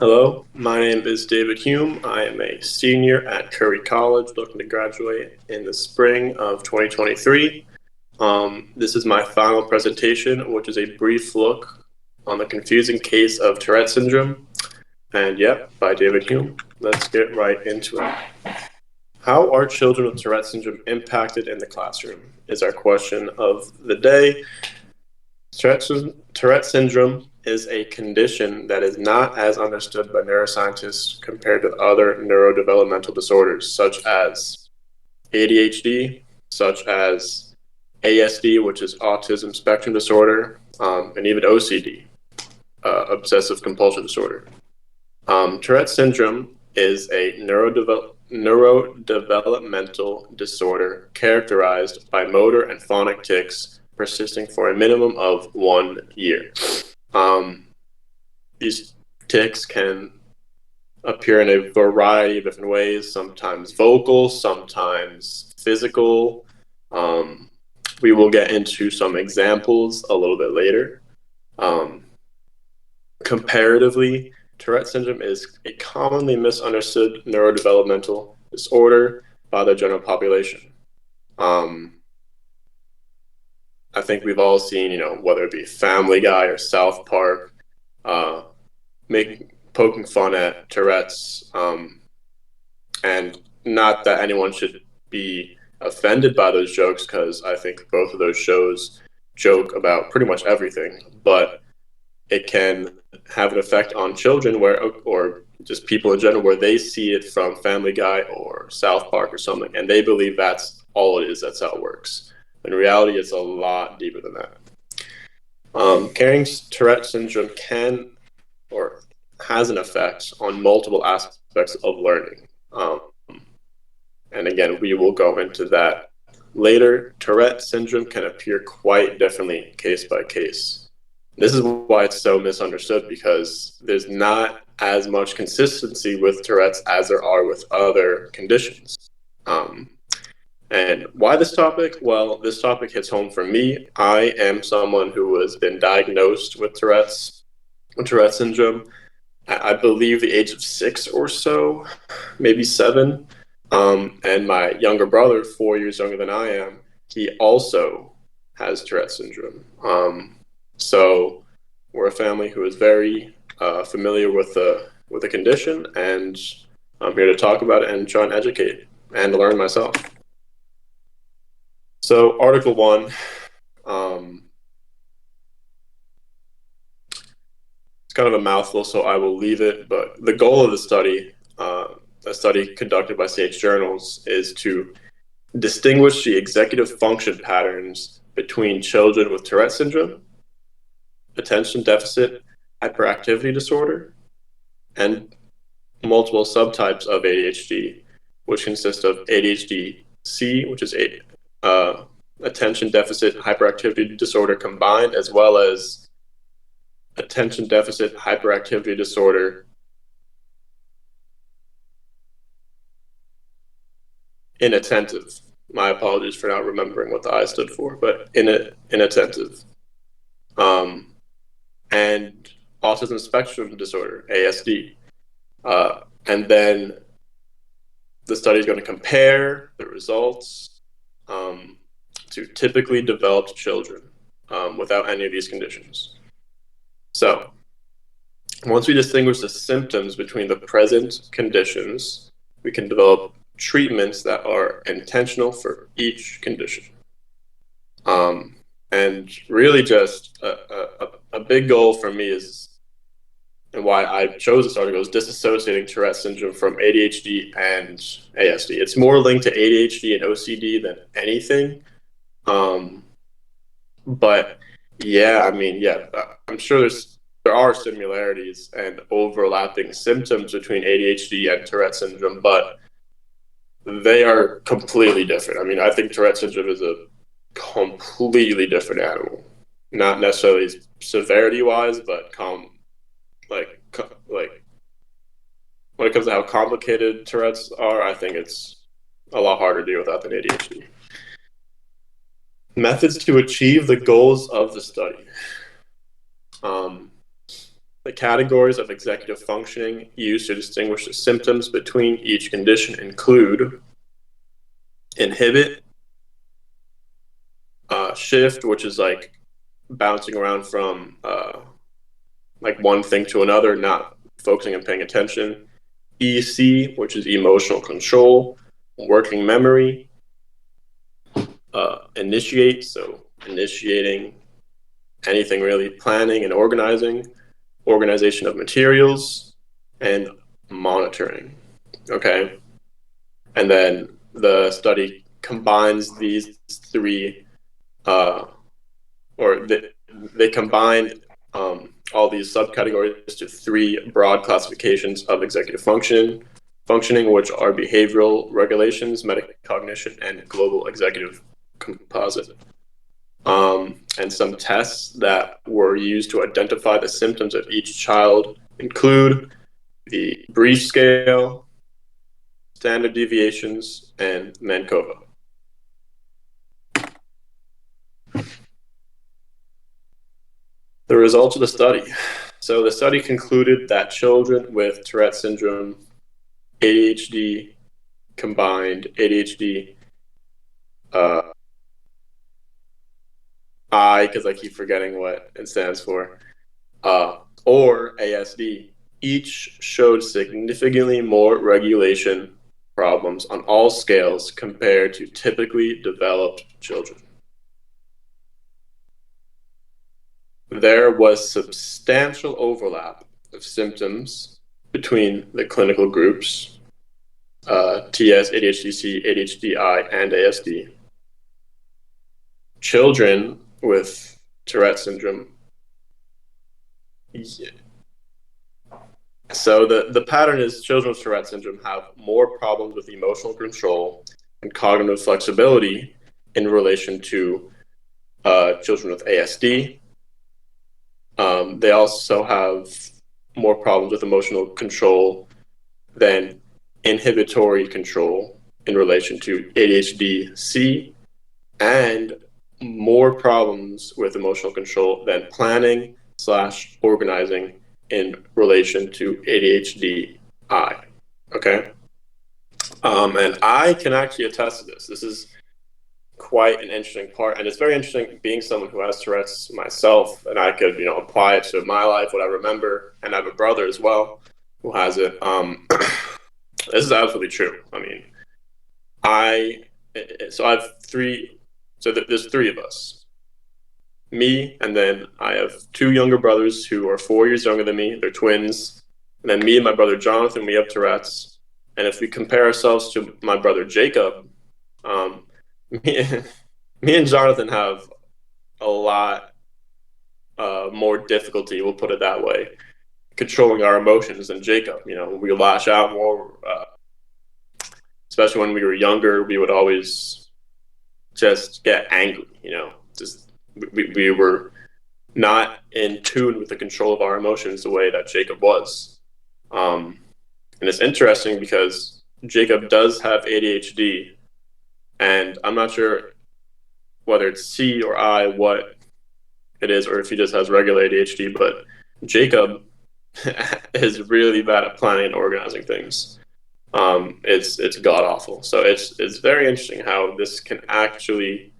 Hello, my name is David Hume. I am a senior at Curry College looking to graduate in the spring of 2023. This is my final presentation, which is a brief look on the confusing case of Tourette syndrome. And yep, by David Hume. Let's get right into it. How are children with Tourette syndrome impacted in the classroom? Is our question of the day. Tourette syndrome is a condition that is not as understood by neuroscientists compared to other neurodevelopmental disorders, such as ADHD, such as ASD, which is autism spectrum disorder, and even OCD, obsessive compulsive disorder. Tourette syndrome is a neurodevelopmental disorder characterized by motor and phonic tics persisting for a minimum of 1 year. These tics can appear in a variety of different ways, sometimes vocal, sometimes physical. We will get into some examples a little bit later. Comparatively, Tourette syndrome is a commonly misunderstood neurodevelopmental disorder by the general population. I think we've all seen, whether it be Family Guy or South Park, poking fun at Tourette's, and not that anyone should be offended by those jokes, because I think both of those shows joke about pretty much everything, but it can have an effect on children or just people in general, where they see it from Family Guy or South Park or something, and they believe that's all it is, that's how it works. In reality, it's a lot deeper than that. Carrying Tourette syndrome can or has an effect on multiple aspects of learning. And again, we will go into that later. Tourette syndrome can appear quite differently case by case. This is why it's so misunderstood, because there's not as much consistency with Tourette's as there are with other conditions. And why this topic? Well, this topic hits home for me. I am someone who has been diagnosed with Tourette syndrome, I believe the age of 6 or so, maybe 7. And my younger brother, 4 years younger than I am, he also has Tourette syndrome. So we're a family who is very familiar with the condition, and I'm here to talk about it and try and educate and learn myself. So Article 1, it's kind of a mouthful, so I will leave it. But the goal of the study, a study conducted by CH Journals, is to distinguish the executive function patterns between children with Tourette syndrome, attention deficit hyperactivity disorder, and multiple subtypes of ADHD, which consist of ADHD-C, which is attention deficit hyperactivity disorder combined, as well as attention deficit hyperactivity disorder inattentive. My apologies for not remembering what the I stood for, but inattentive. And autism spectrum disorder, ASD. And then the study is going to compare the results to typically developed children without any of these conditions. So once we distinguish the symptoms between the present conditions, we can develop treatments that are intentional for each condition. And really just a big goal for me is, and why I chose this article, is disassociating Tourette syndrome from ADHD and ASD. It's more linked to ADHD and OCD than anything. But yeah, I'm sure there are similarities and overlapping symptoms between ADHD and Tourette syndrome, but they are completely different. I mean, I think Tourette syndrome is a completely different animal. Not necessarily severity-wise, but like when it comes to how complicated Tourette's are, I think it's a lot harder to deal with that than ADHD. Methods to achieve the goals of the study. The categories of executive functioning used to distinguish the symptoms between each condition include inhibit, shift, which is like bouncing around from like one thing to another, not focusing and paying attention. EC, which is emotional control. Working memory. Initiate, so initiating anything really, planning and organizing, organization of materials, and monitoring. Okay. And then the study combines these three, or they combined all these subcategories to three broad classifications of executive functioning, which are behavioral regulations, metacognition, and global executive composite. And some tests that were used to identify the symptoms of each child include the Breach Scale, Standard Deviations, and Mancova. The results of the study. So the study concluded that children with Tourette syndrome, ADHD, combined ADHD, because I keep forgetting what it stands for, or ASD, each showed significantly more regulation problems on all scales compared to typically developed children. There was substantial overlap of symptoms between the clinical groups, TS, ADHD-C, ADHD-I, and ASD. Children with Tourette syndrome. Yeah. So the pattern is children with Tourette syndrome have more problems with emotional control and cognitive flexibility in relation to children with ASD. They also have more problems with emotional control than inhibitory control in relation to ADHD-C, and more problems with emotional control than planning/organizing in relation to ADHD-I. Okay? And I can actually attest to this. This is quite an interesting part, and it's very interesting being someone who has Tourette's myself, and I could apply it to my life, what I remember, and I have a brother as well who has it. This is absolutely true. I mean, I have three. So there's three of us, me, and then I have two younger brothers who are 4 years younger than me. They're twins, and then me and my brother Jonathan, we have Tourette's. And if we compare ourselves to my brother Jacob, me, me and Jonathan have a lot more difficulty, we'll put it that way, controlling our emotions than Jacob. We lash out more, especially when we were younger. We would always just get angry. Just we were not in tune with the control of our emotions the way that Jacob was. And it's interesting because Jacob does have ADHD, and I'm not sure whether it's C or I, what it is, or if he just has regular ADHD, but Jacob is really bad at planning and organizing things. It's god awful. So it's very interesting how this can actually,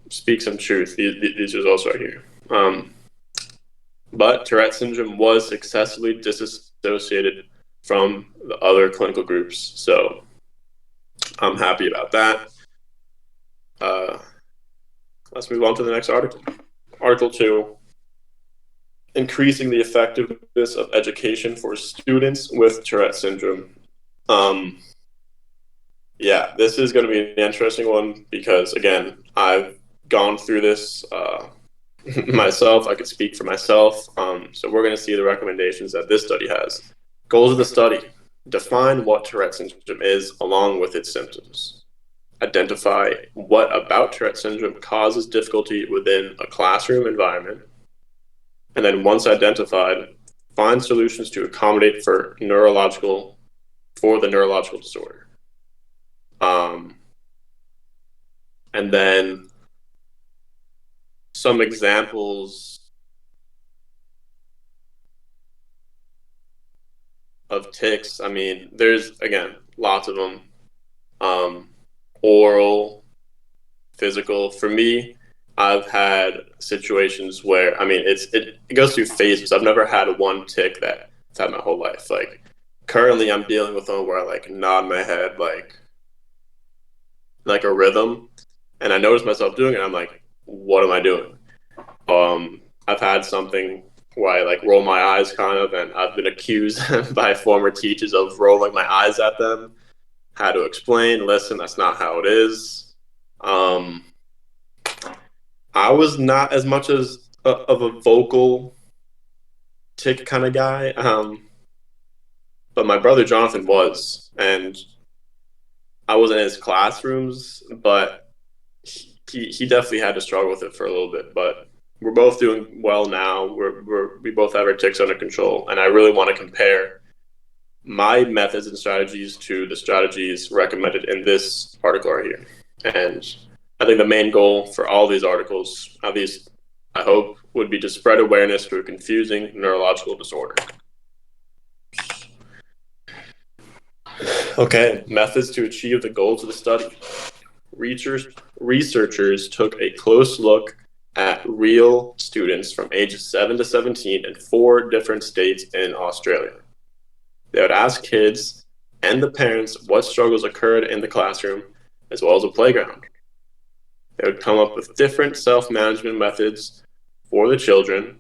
speak some truth. These results right here. But Tourette syndrome was successfully disassociated from the other clinical groups. So I'm happy about that. Let's move on to the next article. Article 2, increasing the effectiveness of education for students with Tourette syndrome. Yeah, this is going to be an interesting one because, again, I've gone through this myself. I could speak for myself. So we're going to see the recommendations that this study has. Goals of the study: define what Tourette syndrome is along with its symptoms. Identify what about Tourette syndrome causes difficulty within a classroom environment. And then once identified, find solutions to accommodate for the neurological disorder. And then some examples of tics. I mean, there's, again, lots of them. Um, Oral, physical. For me, I've had situations where, I mean, it goes through phases. I've never had one tic that I've had my whole life. Like, currently, I'm dealing with one where I like nod my head like a rhythm, and I notice myself doing it. I'm like, what am I doing? I've had something where I like roll my eyes kind of, and I've been accused by former teachers of rolling my eyes at them. Had to explain, listen, that's not how it is. Um, I was not as much as of a vocal tick kind of guy, but my brother Jonathan was, and I was in his classrooms, but he definitely had to struggle with it for a little bit. But we're both doing well now. We both have our ticks under control, and I really want to compare my methods and strategies to the strategies recommended in this article right here. And I think the main goal for all these articles, at least I hope, would be to spread awareness to a confusing neurological disorder. Okay, methods to achieve the goals of the study. Researchers took a close look at real students from ages 7 to 17 in 4 different states in Australia. They would ask kids and the parents what struggles occurred in the classroom as well as the playground. They would come up with different self-management methods for the children.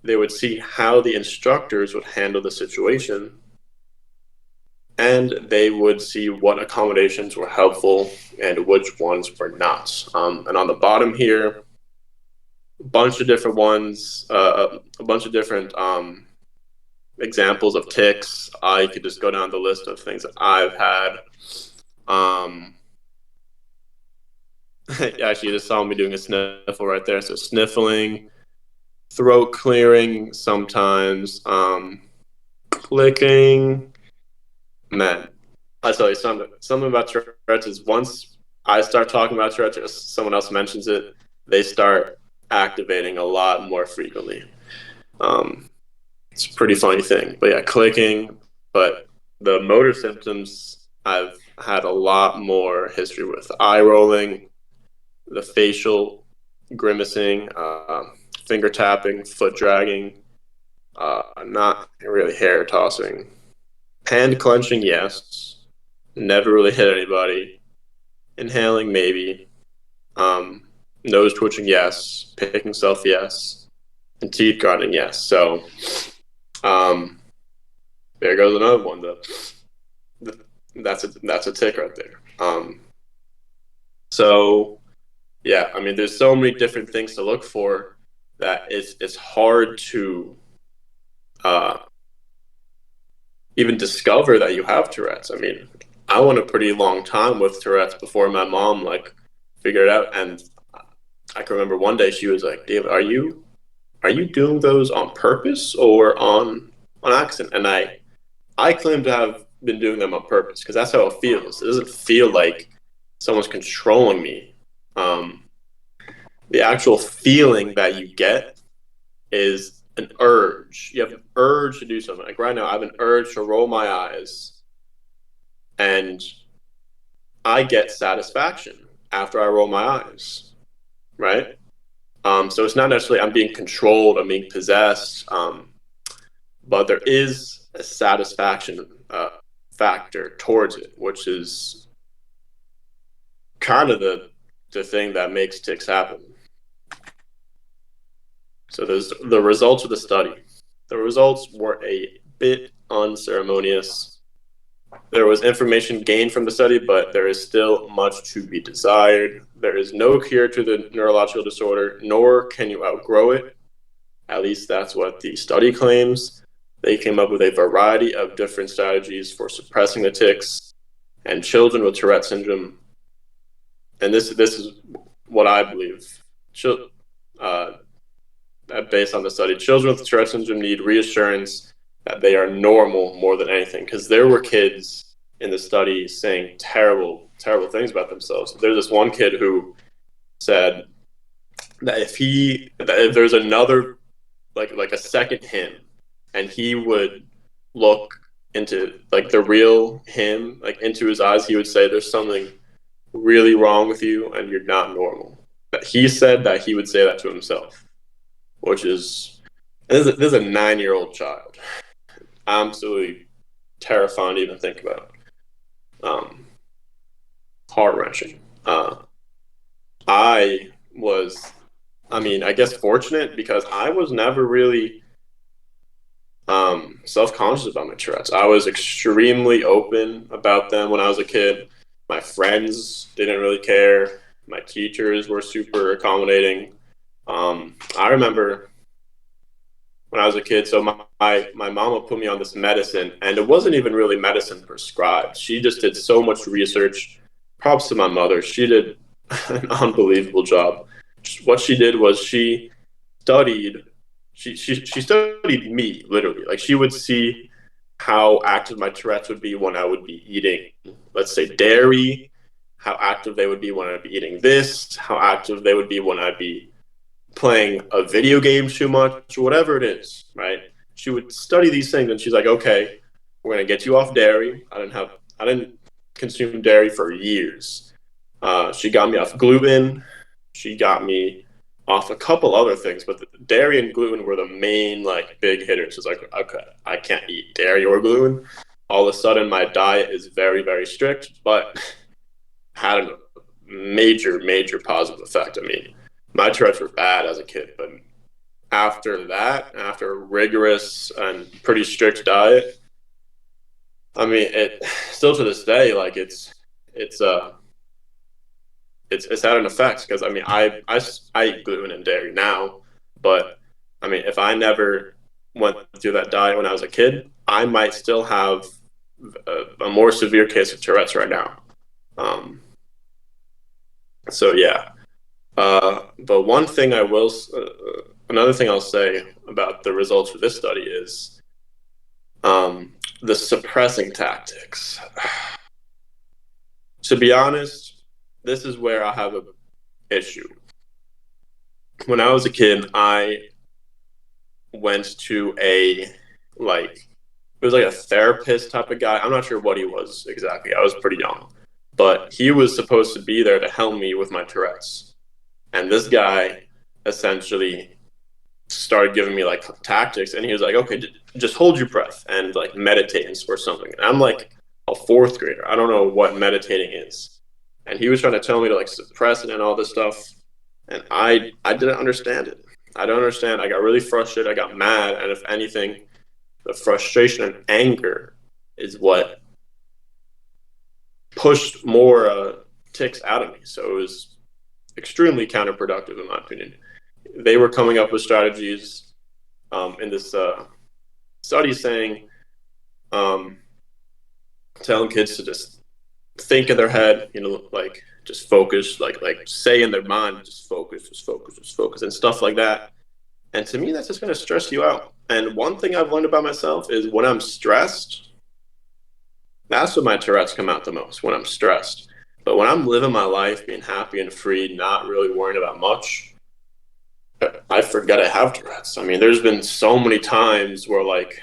They would see how the instructors would handle the situation, and they would see what accommodations were helpful and which ones were not. And on the bottom here, a bunch of different ones, a bunch of different examples of tics. I could just go down the list of things that I've had. Actually, you just saw me doing a sniffle right there. So sniffling, throat clearing sometimes, clicking. Man, I tell you something about Tourette's is once I start talking about Tourette's or someone else mentions it, they start activating a lot more frequently. It's a pretty funny thing. But yeah, clicking. But the motor symptoms, I've had a lot more history with eye rolling, the facial grimacing, finger tapping, foot dragging, not really hair tossing. Hand clenching, yes. Never really hit anybody. Inhaling, maybe. Nose twitching, yes. Picking self, yes. And teeth grinding, yes. So, there goes another one. That's a tick right there. So, yeah, I mean, there's so many different things to look for that it's hard to even discover that you have Tourette's. I mean, I went a pretty long time with Tourette's before my mom like figured it out. And I can remember one day she was like, "David, are you doing those on purpose or on accident?" And I claim to have been doing them on purpose because that's how it feels. It doesn't feel like someone's controlling me. The actual feeling that you get is an urge. You have an urge to do something. Like right now, I have an urge to roll my eyes, and I get satisfaction after I roll my eyes, right? So it's not necessarily I'm being controlled, I'm being possessed, but there is a satisfaction factor towards it, which is kind of the thing that makes tics happen. So there's the results of the study. The results were a bit unceremonious. There was information gained from the study, but there is still much to be desired. There is no cure to the neurological disorder, nor can you outgrow it. At least that's what the study claims. They came up with a variety of different strategies for suppressing the tics, and children with Tourette syndrome, and this is what I believe, based on the study, children with Tourette syndrome need reassurance that they are normal more than anything. Because there were kids in the study saying terrible, terrible things about themselves. There's this one kid who said that if there's another like a second him, and he would look into like the real him, like into his eyes, he would say, "There's something really wrong with you, and you're not normal." But he said that he would say that to himself, which is this is a 9-year-old child. Absolutely terrifying to even think about. Um, Heart wrenching. I was, I mean, I guess fortunate because I was never really self conscious about my Tourette's. I was extremely open about them when I was a kid. My friends didn't really care. My teachers were super accommodating. I remember when I was a kid, so my mama put me on this medicine, and it wasn't even really medicine prescribed. She just did so much research. Props to my mother. She did an unbelievable job. What she did was studied she studied me literally. Like she would see how active my Tourette's would be when I would be eating, let's say, dairy, how active they would be when I'd be eating this, how active they would be when I'd be playing a video game too much, whatever it is, right? She would study these things and she's like, okay, we're gonna get you off dairy. I didn't consume dairy for years. She got me off gluten. She got me off a couple other things, but the dairy and gluten were the main like big hitters. It's like, okay, I can't eat dairy or gluten. All of a sudden, my diet is very, very strict, but had a major positive effect. I mean, my Tourette's were bad as a kid, but after that, after a rigorous and pretty strict diet, I mean, it still to this day, like it's uh it's had an effect because I mean I eat gluten and dairy now, but I mean if I never went through that diet when I was a kid, I might still have a more severe case of Tourette's right now. Um, so yeah, but one thing another thing I'll say about the results for this study is the suppressing tactics. To be honest, this is where I have an issue. When I was a kid, I went to it was like a therapist type of guy. I'm not sure what he was exactly. I was pretty young, but he was supposed to be there to help me with my Tourette's. And this guy essentially started giving me like tactics, and he was like, "Okay, just hold your breath and like meditate or something." And I'm like a fourth grader. I don't know what meditating is, and he was trying to tell me to like suppress it and all this stuff, and I didn't understand it. I don't understand. I got really frustrated. I got mad, and if anything, the frustration and anger is what pushed more ticks out of me. So it was extremely counterproductive, in my opinion. They were coming up with strategies in this study saying, um, telling kids to just think in their head, like just focus, like say in their mind, just focus, and stuff like that. And to me, that's just going to stress you out. And one thing I've learned about myself is when I'm stressed, that's when my Tourette's come out the most, when I'm stressed. But when I'm living my life, being happy and free, not really worrying about much, I forget I have Tourette's. I mean, there's been so many times where like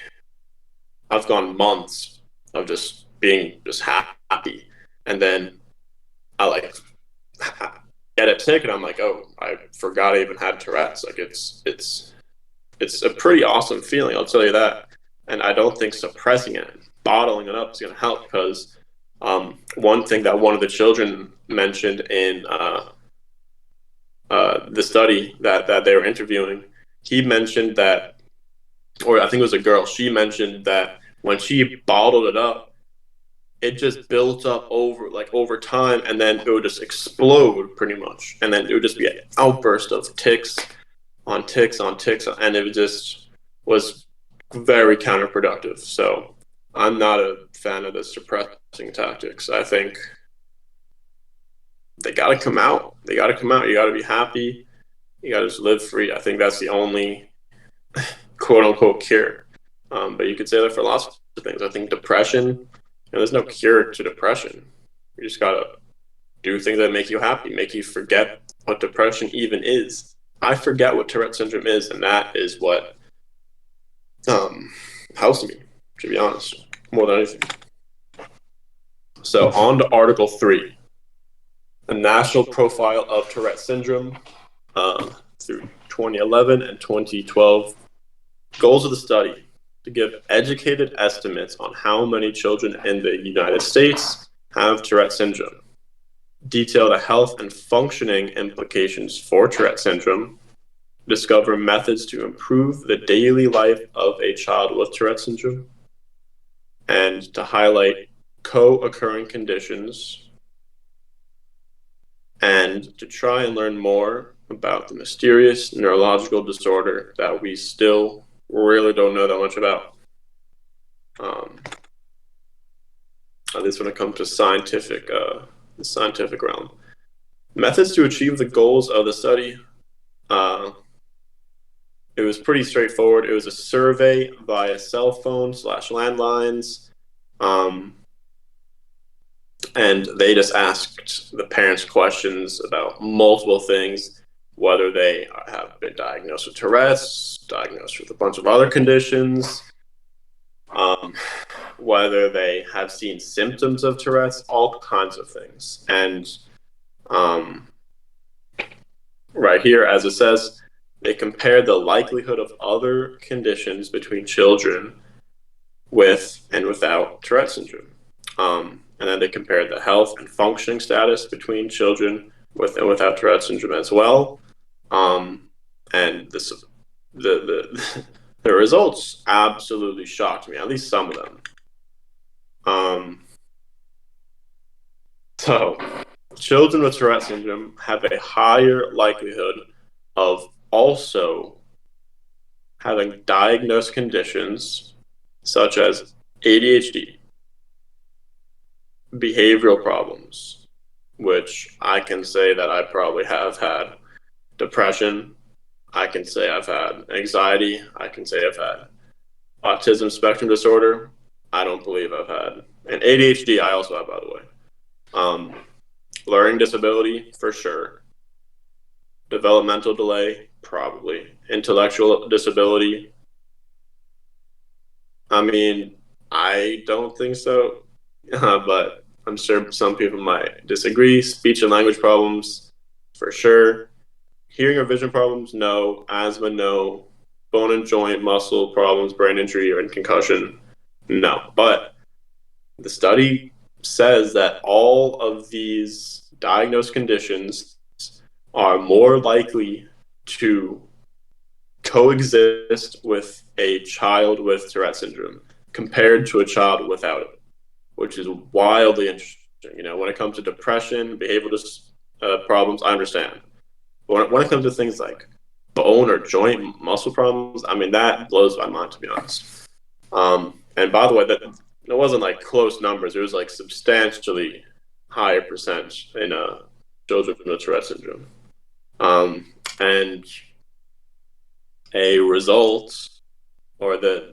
I've gone months of just being just happy, and then I like get a tick, and I'm like, oh, I forgot I even had Tourette's. Like it's a pretty awesome feeling, I'll tell you that. And I don't think suppressing it, bottling it up, is going to help because one thing that one of the children mentioned in the study that they were interviewing, he mentioned that, or I think it was a girl, she mentioned that when she bottled it up, it just built up over time, and then it would just explode pretty much, and then it would just be an outburst of ticks on ticks on ticks, and it just was very counterproductive. So I'm not a fan of the suppressing tactics. I think they got to come out. They got to come out. You got to be happy. You got to just live free. I think that's the only quote unquote cure. But you could say that for lots of things. I think depression, there's no cure to depression. You just got to do things that make you happy, make you forget what depression even is. I forget what Tourette syndrome is, and that is what helps me, to be honest. more than anything. So on to Article 3, a national profile of Tourette syndrome through 2011 and 2012. Goals of the study: to give educated estimates on how many children in the United States have Tourette syndrome, detail the health and functioning implications for Tourette syndrome, discover methods to improve the daily life of a child with Tourette syndrome, and to highlight co-occurring conditions, and to try and learn more about the mysterious neurological disorder that we still really don't know that much about. At least when it comes to the scientific realm. Methods to achieve the goals of the study. It was pretty straightforward. It was a survey via cell phone / landlines. And they just asked the parents questions about multiple things, whether they have been diagnosed with Tourette's, diagnosed with a bunch of other conditions, whether they have seen symptoms of Tourette's, all kinds of things. And right here, as it says, they compared the likelihood of other conditions between children with and without Tourette syndrome. And then they compared the health and functioning status between children with and without Tourette syndrome as well. And the results absolutely shocked me, at least some of them. So children with Tourette syndrome have a higher likelihood of also having diagnosed conditions such as ADHD, behavioral problems, which I can say that I probably have had, depression, I can say I've had anxiety, I can say I've had autism spectrum disorder, I don't believe I've had, and ADHD I also have, by the way. Learning disability, for sure. Developmental delay, probably. Intellectual disability, I mean, I don't think so, but I'm sure some people might disagree. Speech and language problems, for sure. Hearing or vision problems, no. Asthma, no. Bone and joint, muscle problems, brain injury, or concussion, no. But the study says that all of these diagnosed conditions are more likely to coexist with a child with Tourette syndrome compared to a child without it, which is wildly interesting. You know, when it comes to depression, behavioral problems, I understand. But when it comes to things like bone or joint muscle problems, I mean, that blows my mind, to be honest. And by the way, that it wasn't like close numbers. It was like substantially higher percentage in children with Tourette syndrome. And a result of the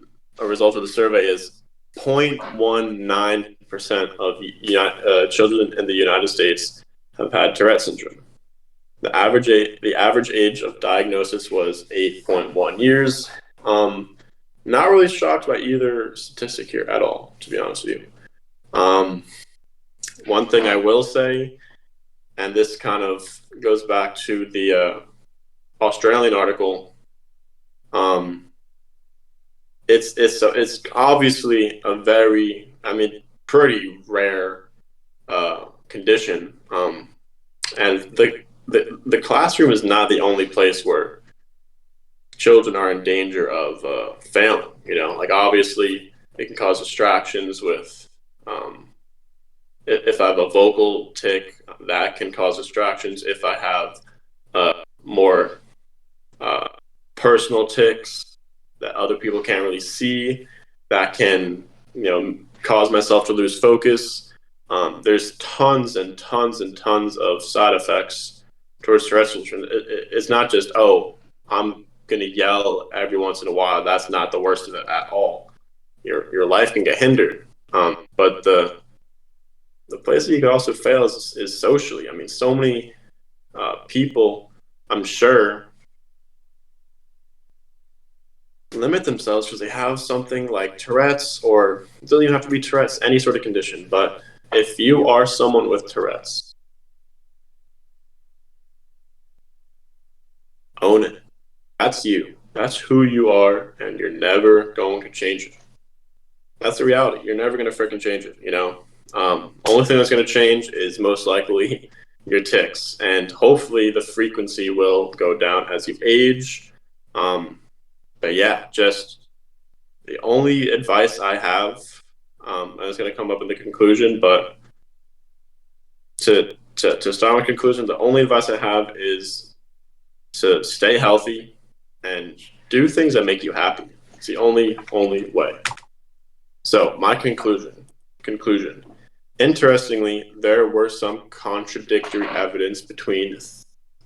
survey is 0.19% of children in the United States have had Tourette syndrome. The average age of diagnosis was 8.1 years. Not really shocked by either statistic here at all, to be honest with you. One thing I will say, and this kind of goes back to the Australian article, it's obviously a very, pretty rare condition, and the classroom is not the only place where children are in danger of failing. You know, like obviously it can cause distractions with. If I have a vocal tic, that can cause distractions. If I have more personal tics that other people can't really see, that can, cause myself to lose focus. There's tons and tons and tons of side effects towards Tourette syndrome. It's not just, oh, I'm going to yell every once in a while. That's not the worst of it at all. Your life can get hindered. But the place that you can also fail is socially. I mean, so many people, I'm sure. limit themselves because they have something like Tourette's, or it doesn't even have to be Tourette's, any sort of condition. But if you are someone with Tourette's, own it. That's you. That's who you are, and you're never going to change it. That's the reality. You're never going to freaking change it, you know? Only thing that's going to change is most likely your tics, and hopefully the frequency will go down as you age. But yeah, just the only advice I have, and it's going to come up in the conclusion, but to start my conclusion, the only advice I have is to stay healthy and do things that make you happy. It's the only way. So my conclusion. Interestingly, there were some contradictory evidence between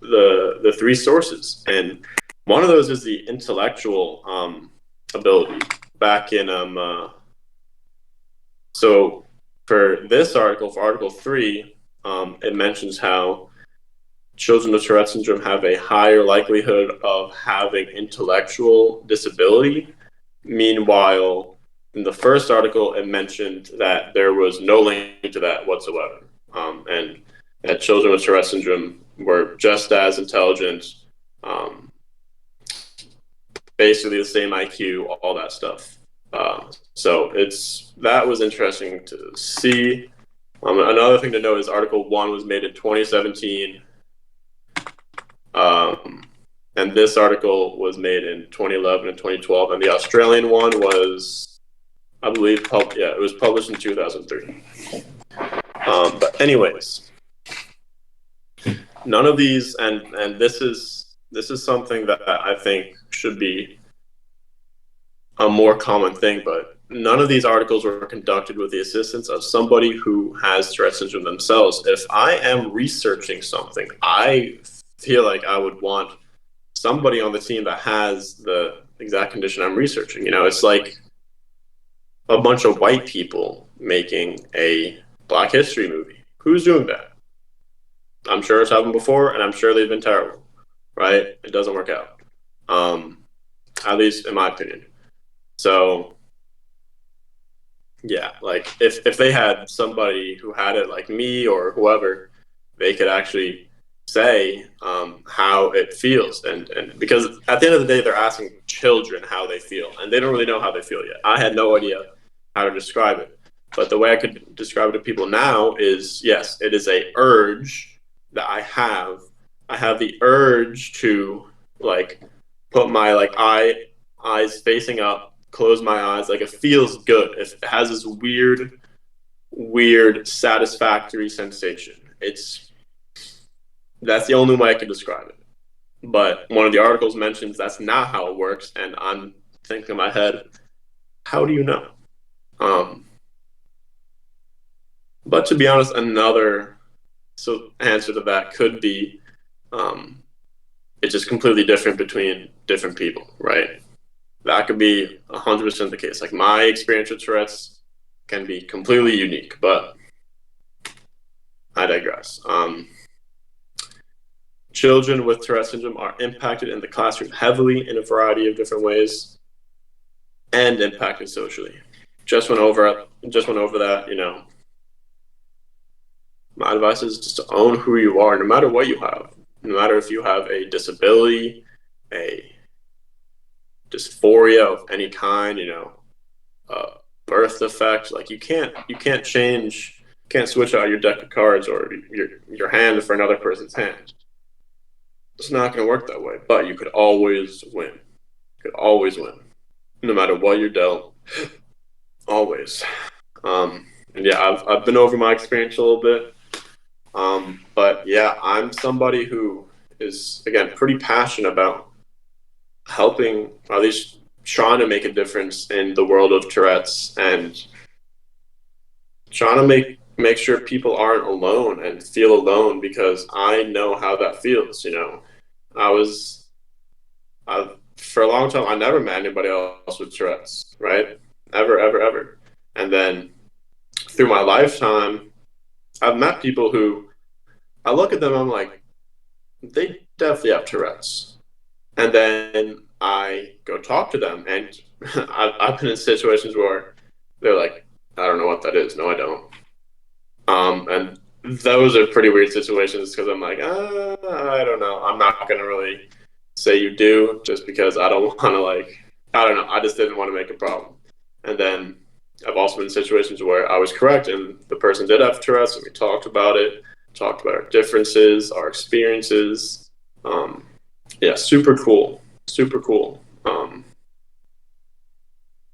the three sources, and one of those is the intellectual ability. Back in so for this article, for Article 3, it mentions how children with Tourette syndrome have a higher likelihood of having intellectual disability. Meanwhile, in the first article, it mentioned that there was no link to that whatsoever, and that children with Tourette syndrome were just as intelligent, basically the same IQ, all that stuff. So that was interesting to see. Another thing to note is Article 1 was made in 2017, and this article was made in 2011 and 2012, and the Australian one was, I believe, it was published in 2003. But anyways, none of these, and this is something that I think should be a more common thing, but none of these articles were conducted with the assistance of somebody who has Tourette syndrome themselves. If I am researching something, I feel like I would want somebody on the team that has the exact condition I'm researching. You know, it's like a bunch of white people making a Black History movie. Who's doing that? I'm sure it's happened before, and I'm sure they've been terrible, right? It doesn't work out, at least in my opinion. So, yeah, like if they had somebody who had it like me or whoever, they could actually say how it feels. And because at the end of the day, they're asking children how they feel, and they don't really know how they feel yet. I had no idea how to describe it. But the way I could describe it to people now is, yes, it is a urge that I have. I have the urge to like put my eyes facing up, close my eyes. Like it feels good. It has this weird satisfactory sensation. That's the only way I can describe it. But one of the articles mentions that's not how it works, and I'm thinking in my head, how do you know? But to be honest, another answer to that could be it's just completely different between different people, right? That could be 100% the case. Like my experience with Tourette's can be completely unique, but I digress. Children with Tourette syndrome are impacted in the classroom heavily in a variety of different ways, and impacted socially. Just went over that. You know, my advice is just to own who you are, no matter what you have. No matter if you have a disability, a dysphoria of any kind, you know, birth defect. Like you can't switch out your deck of cards or your hand for another person's hand. It's not going to work that way. But you could always win. You could always win, no matter what you're dealt. Always. And yeah, I've been over my experience a little bit. But yeah, I'm somebody who is, again, pretty passionate about helping, or at least trying to make a difference in the world of Tourette's, and trying to make sure people aren't alone and feel alone, because I know how that feels. You know, for a long time, I never met anybody else with Tourette's, right? Ever. And then through my lifetime, I've met people who I look at them, I'm like, they definitely have Tourette's. And then I go talk to them, and I've been in situations where they're like, I don't know what that is. No, I don't. And those are pretty weird situations because I'm like, I don't know. I'm not gonna really say you do just because I don't want to like, I don't know. I just didn't want to make a problem. And then I've also been in situations where I was correct and the person did have Tourette's, and we talked about our differences, our experiences. Um, yeah, super cool, super cool.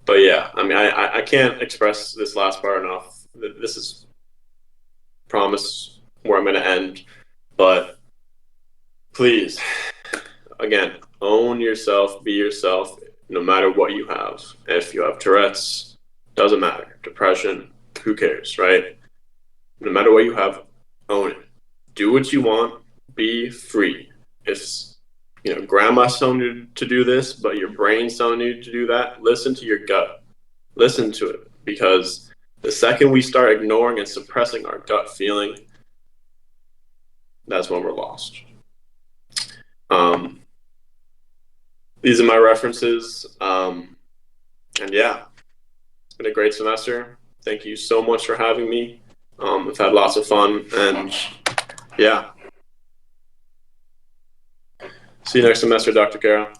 But yeah, I mean, I can't express this last part enough. This is promise where I'm going to end. But please, again, own yourself, be yourself, no matter what you have. If you have Tourette's, doesn't matter. Depression, who cares, right? No matter what you have, own it. Do what you want. Be free. If grandma's telling you to do this, but your brain's telling you to do that, listen to your gut. Listen to it, because the second we start ignoring and suppressing our gut feeling, that's when we're lost. Um, these are my references. And yeah, it's been a great semester. Thank you so much for having me. I've had lots of fun, and yeah. See you next semester, Dr. Kara.